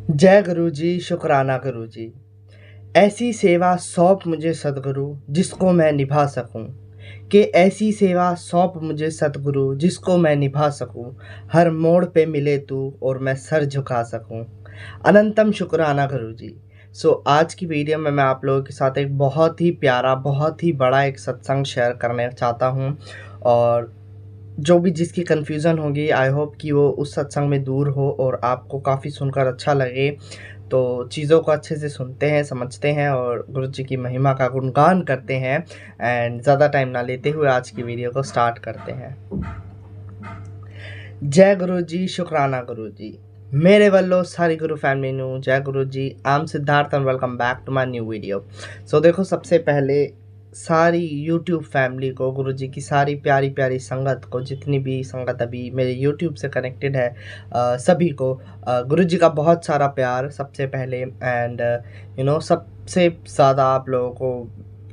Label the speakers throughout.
Speaker 1: जय गुरु जी, शुक्राना गुरु जी। ऐसी सेवा सौंप मुझे सतगुरु जिसको मैं निभा सकूं। कि ऐसी सेवा सौंप मुझे सतगुरु जिसको मैं निभा सकूं। हर मोड़ पे मिले तू और मैं सर झुका सकूं। अनंतम शुक्राना गुरु जी। आज की वीडियो में मैं आप लोगों के साथ एक बहुत ही प्यारा, बहुत ही बड़ा एक सत्संग शेयर करने चाहता हूं। और जो भी जिसकी कन्फ्यूज़न होगी, आई होप कि वो उस सत्संग में दूर हो और आपको काफ़ी सुनकर अच्छा लगे। तो चीज़ों को अच्छे से सुनते हैं, समझते हैं और गुरु जी की महिमा का गुणगान करते हैं। एंड ज़्यादा टाइम ना लेते हुए आज की वीडियो को स्टार्ट करते हैं। जय गुरु जी, शुक्राना गुरु जी। मेरे वालों सारी गुरु फैमिली नू जय Guru ji. I am Siddharth and welcome back to my new video. देखो, सबसे पहले सारी यूट्यूब फैमिली को, गुरु जी की सारी प्यारी प्यारी संगत को, जितनी भी संगत अभी मेरे यूट्यूब से कनेक्टेड है, सभी को गुरु जी का बहुत सारा प्यार सबसे पहले। एंड सबसे ज़्यादा आप लोगों को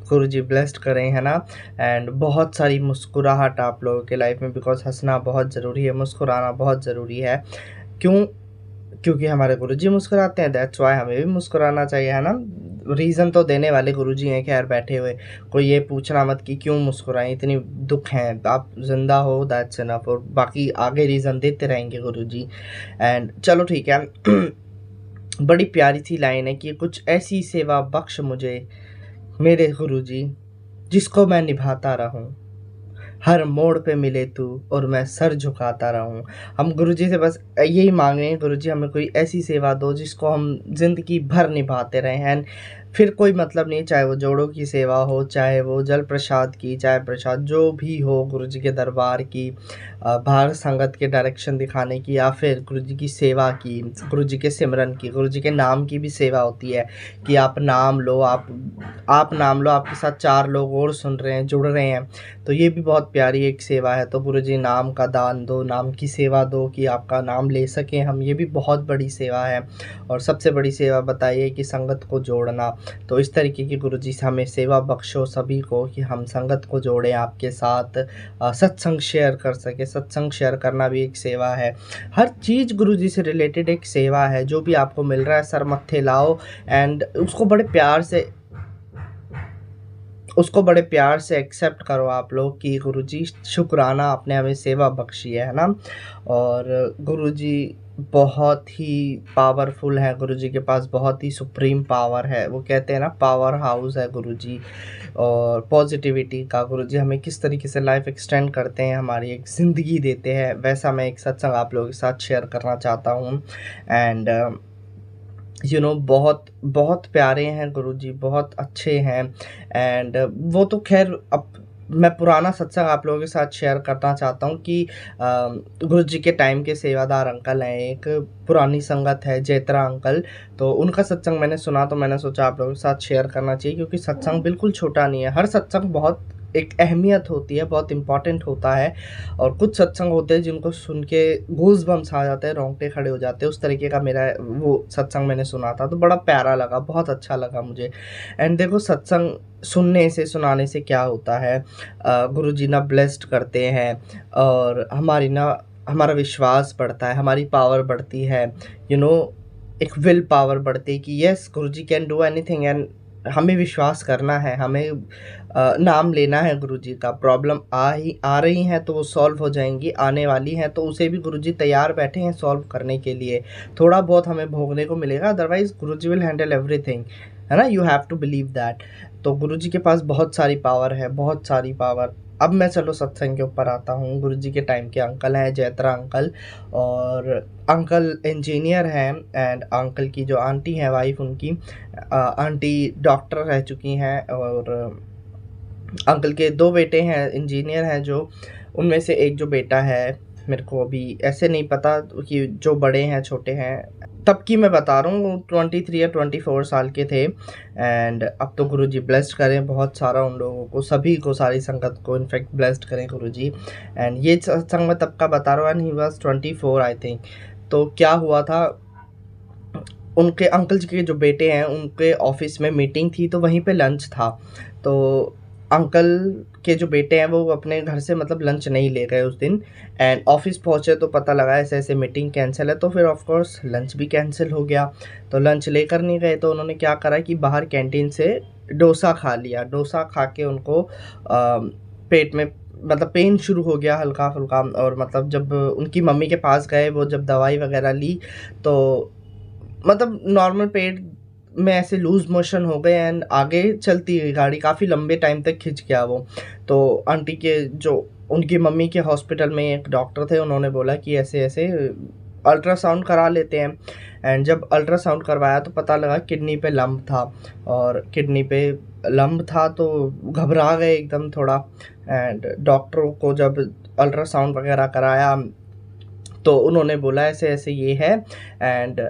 Speaker 1: गुरु जी ब्लेस्ड करें, है ना। एंड बहुत सारी मुस्कुराहट आप लोगों के लाइफ में, बिकॉज हंसना बहुत ज़रूरी है, मुस्कुराना बहुत ज़रूरी है। क्यों? क्योंकि हमारे गुरुजी मुस्कुराते हैं, दैट्स वाई हमें भी मुस्कुराना चाहिए, है ना। रीज़न तो देने वाले गुरुजी हैं खैर बैठे हुए। कोई ये पूछना मत कि क्यों मुस्कुराएं, इतनी दुख हैं, आप जिंदा हो, दैट्स इनफ। और बाकी आगे रीज़न देते रहेंगे गुरुजी। एंड चलो ठीक है। बड़ी प्यारी सी लाइन है कि कुछ ऐसी सेवा बख्श मुझे मेरे गुरुजी जिसको मैं निभाता रहूं। हर मोड़ पे मिले तू और मैं सर झुकाता रहूं। हम गुरुजी से बस यही मांग रहे हैं, गुरुजी हमें कोई ऐसी सेवा दो जिसको हम ज़िंदगी भर निभाते रहें। एंड फिर कोई मतलब नहीं, चाहे वो जोड़ों की सेवा हो, चाहे वो जल प्रसाद की, चाहे प्रसाद जो भी हो, गुरुजी के दरबार की, बाहर संगत के डायरेक्शन दिखाने की, या फिर गुरुजी की सेवा की, गुरुजी के सिमरन की, गुरुजी के नाम की भी सेवा होती है कि आप नाम लो, आप नाम लो, आपके साथ 4 लोग और सुन रहे हैं, जुड़ रहे हैं, तो ये भी बहुत प्यारी एक सेवा है। तो गुरुजी नाम का दान दो, नाम की सेवा दो कि आपका नाम ले सकें हम, ये भी बहुत बड़ी सेवा है। और सबसे बड़ी सेवा बताइए कि संगत को जोड़ना। तो इस तरीके की गुरुजी से हमें सेवा बख्शो सभी को कि हम संगत को जोड़ें आपके साथ, सत्संग शेयर कर सके। सत्संग शेयर करना भी एक सेवा है। हर चीज़ गुरुजी से रिलेटेड एक सेवा है। जो भी आपको मिल रहा है सर मत्थे लाओ एंड उसको बड़े प्यार से एक्सेप्ट करो आप लोग कि गुरुजी शुक्राना, आपने हमें सेवा बख्शी है ना। और गुरुजी बहुत ही पावरफुल है, गुरुजी के पास बहुत ही सुप्रीम पावर है। वो कहते हैं ना, पावर हाउस है गुरुजी। और पॉजिटिविटी का गुरुजी हमें किस तरीके से लाइफ एक्सटेंड करते हैं, हमारी एक ज़िंदगी देते हैं, वैसा मैं एक सत्संग आप लोगों के साथ शेयर करना चाहता हूँ। एंड बहुत बहुत प्यारे हैं गुरुजी, बहुत अच्छे हैं। एंड वो तो खैर, अब मैं पुराना सत्संग आप लोगों के साथ शेयर करना चाहता हूँ कि गुरुजी के टाइम के सेवादार अंकल हैं, एक पुरानी संगत है जैतरा अंकल। तो उनका सत्संग मैंने सुना, तो मैंने सोचा आप लोगों के साथ शेयर करना चाहिए, क्योंकि सत्संग बिल्कुल छोटा नहीं है। हर सत्संग बहुत एक अहमियत होती है, बहुत इम्पॉर्टेंट होता है। और कुछ सत्संग होते हैं जिनको सुन के गूज बम्स आ जाते हैं, रोंगटे खड़े हो जाते हैं। उस तरीके का मेरा वो सत्संग मैंने सुना था, तो बड़ा प्यारा लगा, बहुत अच्छा लगा मुझे। एंड देखो, सत्संग सुनने से, सुनाने से क्या होता है, गुरुजी ना ब्लेस्ड करते हैं और हमारा विश्वास बढ़ता है, हमारी पावर बढ़ती है। यू नो एक विल पावर बढ़ती है कि yes, Guruji can do anything. And हमें विश्वास करना है, हमें नाम लेना है गुरुजी का। प्रॉब्लम आ रही हैं तो वो सॉल्व हो जाएंगी, आने वाली हैं तो उसे भी गुरुजी तैयार बैठे हैं सॉल्व करने के लिए। थोड़ा बहुत हमें भोगने को मिलेगा, otherwise Guruji will handle everything, है ना। You have to believe that. तो गुरुजी के पास बहुत सारी पावर है, बहुत सारी पावर। अब मैं चलो सत्संग के ऊपर आता हूँ। गुरुजी के टाइम के अंकल हैं जैतरा अंकल, और अंकल इंजीनियर हैं। एंड अंकल की जो आंटी हैं, वाइफ उनकी, आंटी डॉक्टर रह चुकी हैं। और अंकल के 2 बेटे हैं, इंजीनियर हैं जो, उनमें से एक जो बेटा है, मेरे को अभी ऐसे नहीं पता कि जो बड़े हैं छोटे हैं, तब की मैं बता रहा हूँ, 23 या 24 साल के थे। एंड अब तो गुरुजी ब्लेस्ड करें बहुत सारा उन लोगों को, सभी को, सारी संगत को इनफैक्ट ब्लेस्ड करें गुरुजी। एंड ये सत्संग मैं तब का बता रहा हूँ, and he was 24 I think. तो क्या हुआ था, उनके अंकल जी के जो बेटे हैं, उनके ऑफिस में मीटिंग थी, तो वहीं पे लंच था। तो अंकल के जो बेटे हैं वो अपने घर से मतलब लंच नहीं ले गए उस दिन। एंड ऑफिस पहुंचे तो पता लगा ऐसे ऐसे मीटिंग कैंसिल है, तो फिर ऑफ कोर्स लंच भी कैंसिल हो गया। तो लंच लेकर नहीं गए, तो उन्होंने क्या करा कि बाहर कैंटीन से डोसा खा लिया। डोसा खा के उनको पेट में मतलब पेन शुरू हो गया हल्का फुल्का, और मतलब जब उनकी मम्मी के पास गए, वो जब दवाई वगैरह ली तो मतलब नॉर्मल पेट में ऐसे लूज मोशन हो गए एंड आगे चलती गई गाड़ी, काफ़ी लंबे टाइम तक खिंच गया वो। तो आंटी के जो उनकी मम्मी के हॉस्पिटल में एक डॉक्टर थे, उन्होंने बोला कि ऐसे ऐसे अल्ट्रासाउंड करा लेते हैं। एंड जब अल्ट्रासाउंड करवाया तो पता लगा किडनी पे लंप था, और किडनी पे लंप था तो घबरा गए एकदम थोड़ा। एंड डॉक्टरों को जब अल्ट्रासाउंड वगैरह कराया तो उन्होंने बोला ऐसे ऐसे ये है, एंड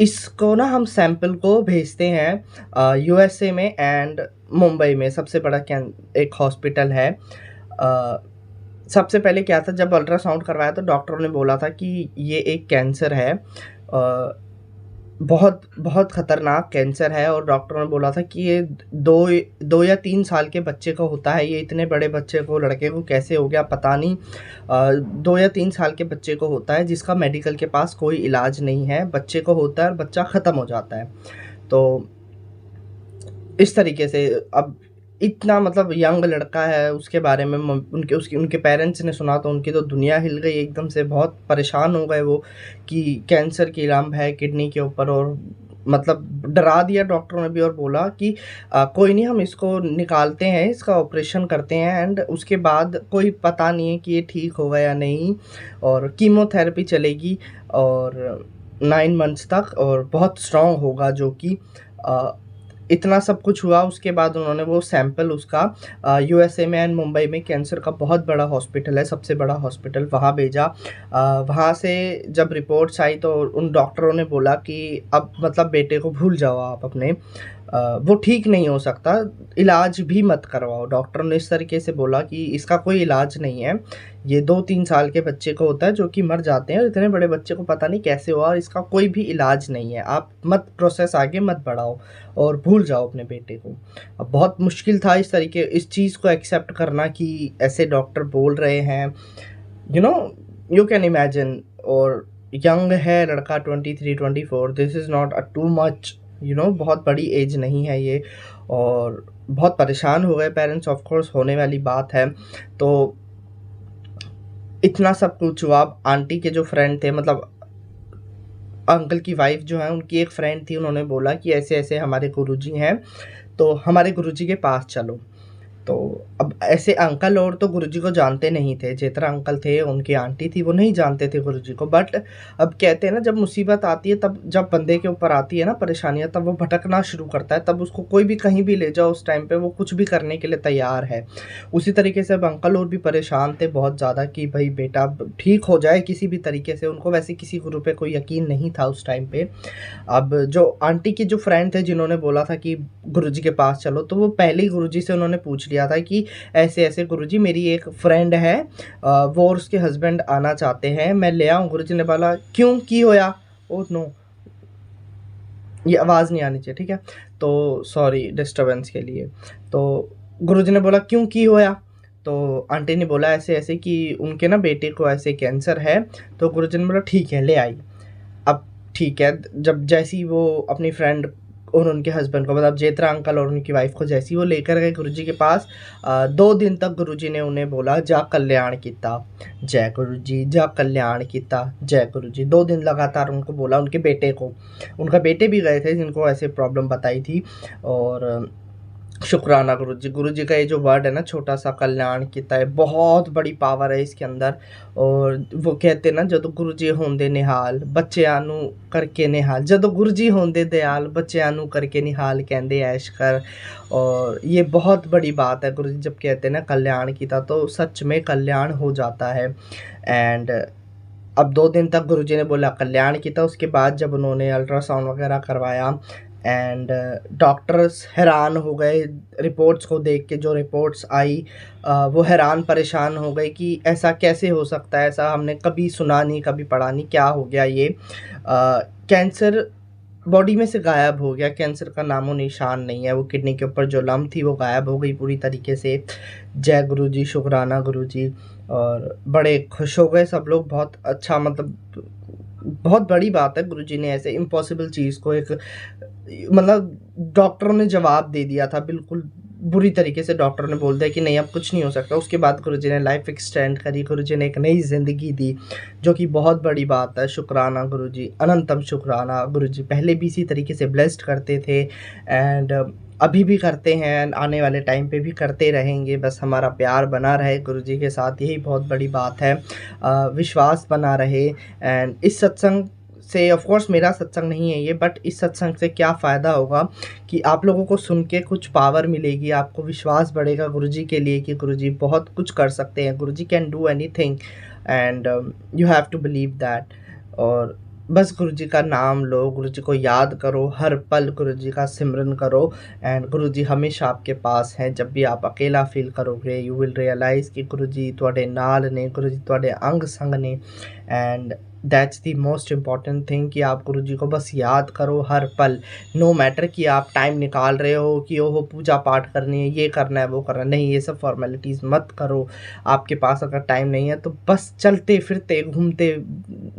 Speaker 1: इसको ना हम सैंपल को भेजते हैं यूएसए में एंड मुंबई में सबसे बड़ा एक हॉस्पिटल है। सबसे पहले क्या था, जब अल्ट्रासाउंड करवाया तो डॉक्टरों ने बोला था कि ये एक कैंसर है, बहुत बहुत ख़तरनाक कैंसर है। और डॉक्टरों ने बोला था कि ये 2 या 3 साल के बच्चे को होता है, ये इतने बड़े बच्चे को, लड़के को कैसे हो गया पता नहीं। 2 या 3 साल के बच्चे को होता है जिसका मेडिकल के पास कोई इलाज नहीं है, बच्चे को होता है और बच्चा ख़त्म हो जाता है। तो इस तरीके से अब इतना मतलब यंग लड़का है, उसके बारे में उनके पेरेंट्स ने सुना तो उनकी तो दुनिया हिल गई एकदम से, बहुत परेशान हो गए वो कि कैंसर की लंप है किडनी के ऊपर। और मतलब डरा दिया डॉक्टरों ने भी, और बोला कि कोई नहीं, हम इसको निकालते हैं, इसका ऑपरेशन करते हैं एंड उसके बाद कोई पता नहीं है कि ये ठीक होगा या नहीं, और कीमोथेरेपी चलेगी और 9 मंथ्स तक, और बहुत स्ट्रॉन्ग होगा। जो कि इतना सब कुछ हुआ, उसके बाद उन्होंने वो सैंपल उसका यूएसए में एंड मुंबई में कैंसर का बहुत बड़ा हॉस्पिटल है, सबसे बड़ा हॉस्पिटल, वहाँ भेजा। वहाँ से जब रिपोर्ट्स आई तो उन डॉक्टरों ने बोला कि अब मतलब बेटे को भूल जाओ आप अपने, वो ठीक नहीं हो सकता, इलाज भी मत करवाओ। डॉक्टर ने इस तरीके से बोला कि इसका कोई इलाज नहीं है, ये 2-3 साल के बच्चे को होता है जो कि मर जाते हैं, और इतने बड़े बच्चे को पता नहीं कैसे हुआ, और इसका कोई भी इलाज नहीं है, आप मत प्रोसेस आगे मत बढ़ाओ और भूल जाओ अपने बेटे को। अब बहुत मुश्किल था इस चीज़ को एक्सेप्ट करना कि ऐसे डॉक्टर बोल रहे हैं, यू कैन इमेजिन। और यंग है लड़का, 23-24, this is not too much, बहुत बड़ी एज नहीं है ये। और बहुत परेशान हो गए पेरेंट्स, ऑफ कोर्स होने वाली बात है। तो इतना सब कुछ हुआ। आंटी के जो फ्रेंड थे, मतलब अंकल की वाइफ जो है, उनकी एक फ्रेंड थी, उन्होंने बोला कि ऐसे ऐसे हमारे गुरुजी हैं, तो हमारे गुरुजी के पास चलो। तो अब ऐसे अंकल और तो गुरुजी को जानते नहीं थे, जेतरा अंकल थे, उनकी आंटी थी, वो नहीं जानते थे गुरुजी को। बट अब कहते हैं ना, जब मुसीबत आती है, तब जब बंदे के ऊपर आती है ना परेशानियां, तब वो भटकना शुरू करता है, तब उसको कोई भी कहीं भी ले जाओ, उस टाइम पे वो कुछ भी करने के लिए तैयार है। उसी तरीके से अब अंकल और भी परेशान थे बहुत ज़्यादा कि भाई बेटा ठीक हो जाए किसी भी तरीके से। उनको वैसे किसी गुरु पे कोई यकीन नहीं था उस टाइम पे। अब जो आंटी के जो फ्रेंड थे जिन्होंने बोला था कि गुरुजी के पास चलो, तो वो पहले ही गुरुजी से उन्होंने पूछ लिया था कि ऐसे ऐसे गुरुजी, मेरी एक फ्रेंड है, वो और उसके हस्बैंड आना चाहते हैं, मैं ले आऊँ? गुरुजी ने बोला क्यों, की होया? ओ नो, ये आवाज़ नहीं आनी चाहिए, ठीक है, तो सॉरी डिस्टर्बेंस के लिए। तो गुरुजी ने बोला क्यों, की होया? तो आंटी ने बोला ऐसे ऐसे कि उनके ना बेटे को ऐसे कैंसर है। तो गुरुजी ने बोला ठीक है, ले आई। अब ठीक है, जब जैसी वो अपनी फ्रेंड और उनके हस्बैंड को, मतलब जेतरा अंकल और उनकी वाइफ को जैसी वो लेकर गए गुरुजी के पास, 2 दिन तक गुरुजी ने उन्हें बोला जा कल्याण किता, जय गुरुजी, जा कल्याण किता, जय गुरुजी। 2 दिन लगातार उनको बोला, उनके बेटे को, उनका बेटे भी गए थे जिनको ऐसे प्रॉब्लम बताई थी। और शुक्राना गुरुजी का ये जो वर्ड है ना, छोटा सा, कल्याण किता है, बहुत बड़ी पावर है इसके अंदर। और वो कहते ना, जदों गुरुजी होंदे निहाल बच्चों नू करके निहाल, जदों गुरुजी होंदे दयाल बच्चों नू करके निहाल, कहते ऐश कर। और ये बहुत बड़ी बात है, गुरुजी जब कहते हैं ना कल्याण किता, तो सच में कल्याण हो जाता है। एंड अब 2 दिन तक गुरुजी ने बोला कल्याण किता। उसके बाद जब उन्होंने अल्ट्रासाउंड वगैरह करवाया एंड डॉक्टर्स हैरान हो गए रिपोर्ट्स को देख के, जो रिपोर्ट्स आई वो हैरान परेशान हो गए कि ऐसा कैसे हो सकता है, ऐसा हमने कभी सुना नहीं, कभी पढ़ा नहीं, क्या हो गया ये। कैंसर बॉडी में से गायब हो गया, कैंसर का नामो निशान नहीं है। वो किडनी के ऊपर जो लम्ब थी वो गायब हो गई पूरी तरीके से। जय गुरुजी, शुक्राना गुरुजी। और बड़े खुश हो गए सब लोग, बहुत अच्छा, मतलब बहुत बड़ी बात है। गुरुजी ने ऐसे इम्पॉसिबल चीज़ को एक, मतलब डॉक्टरों ने जवाब दे दिया था, बिल्कुल बुरी तरीके से डॉक्टर ने बोल दिया कि नहीं अब कुछ नहीं हो सकता। उसके बाद गुरुजी ने लाइफ एक्सटेंड करी, गुरुजी ने एक नई ज़िंदगी दी, जो कि बहुत बड़ी बात है। शुक्राना गुरुजी, अनंतम शुक्राना। गुरुजी पहले भी इसी तरीके से ब्लेस्ड करते थे एंड अभी भी करते हैं, आने वाले टाइम पे भी करते रहेंगे। बस हमारा प्यार बना रहे गुरुजी के साथ, यही बहुत बड़ी बात है। विश्वास बना रहे। एंड इस सत्संग से, ऑफ कोर्स मेरा सत्संग नहीं है ये, बट इस सत्संग से क्या फ़ायदा होगा कि आप लोगों को सुन के कुछ पावर मिलेगी, आपको विश्वास बढ़ेगा गुरुजी के लिए कि गुरुजी बहुत कुछ कर सकते हैं, Guruji can do anything and you have to believe that. और बस गुरुजी का नाम लो, गुरुजी को याद करो, हर पल गुरुजी का सिमरन करो एंड गुरुजी हमेशा आपके पास हैं। जब भी आप अकेला फील करोगे, यू विल रियलाइज़ कि गुरुजी तुहाडे नाल ने, गुरुजी तुहाडे अंग संग ने। And that's the most important thing कि आप गुरुजी को बस याद करो हर पल। नो मैटर कि आप टाइम निकाल रहे हो कि ओहो पूजा पाठ करनी है, ये करना है, वो करना है, नहीं, ये सब फॉर्मेलिटीज़ मत करो। आपके पास अगर टाइम नहीं है तो बस चलते फिरते, घूमते,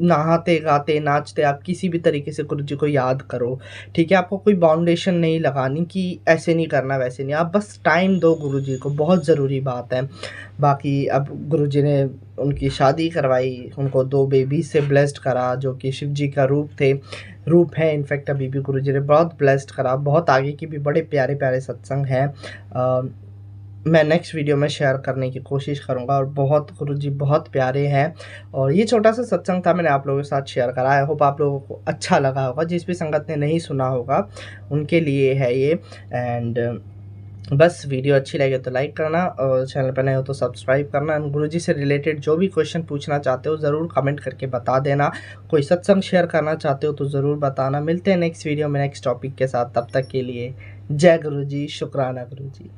Speaker 1: नहाते गाते नाचते आप किसी भी तरीके से गुरुजी को याद करो। ठीक है, आपको कोई बाउंडेशन नहीं लगानी कि ऐसे नहीं करना वैसे नहीं, आप बस टाइम दो गुरुजी को, बहुत ज़रूरी बात है। बाकी अब गुरुजी ने उनकी शादी करवाई, उनको 2 बेबी से ब्लेस्ड करा, जो कि शिव जी का रूप है। इनफैक्ट अभी भी गुरुजी ने बहुत ब्लेस्ड करा। बहुत आगे की भी बड़े प्यारे प्यारे सत्संग हैं, मैं नेक्स्ट वीडियो में शेयर करने की कोशिश करूंगा। और बहुत गुरुजी बहुत प्यारे हैं। और ये छोटा सा सत्संग था, मैंने आप लोगों के साथ शेयर करा। आई होप आप लोगों को अच्छा लगा होगा, जिस भी संगत ने नहीं सुना होगा उनके लिए है ये। एंड बस वीडियो अच्छी लगे तो लाइक करना, और चैनल पर नए हो तो सब्सक्राइब करना। गुरुजी से रिलेटेड जो भी क्वेश्चन पूछना चाहते हो ज़रूर कमेंट करके बता देना। कोई सत्संग शेयर करना चाहते हो तो ज़रूर बताना। मिलते हैं नेक्स्ट वीडियो में नेक्स्ट टॉपिक के साथ, तब तक के लिए जय गुरुजी, शुक्राना गुरुजी।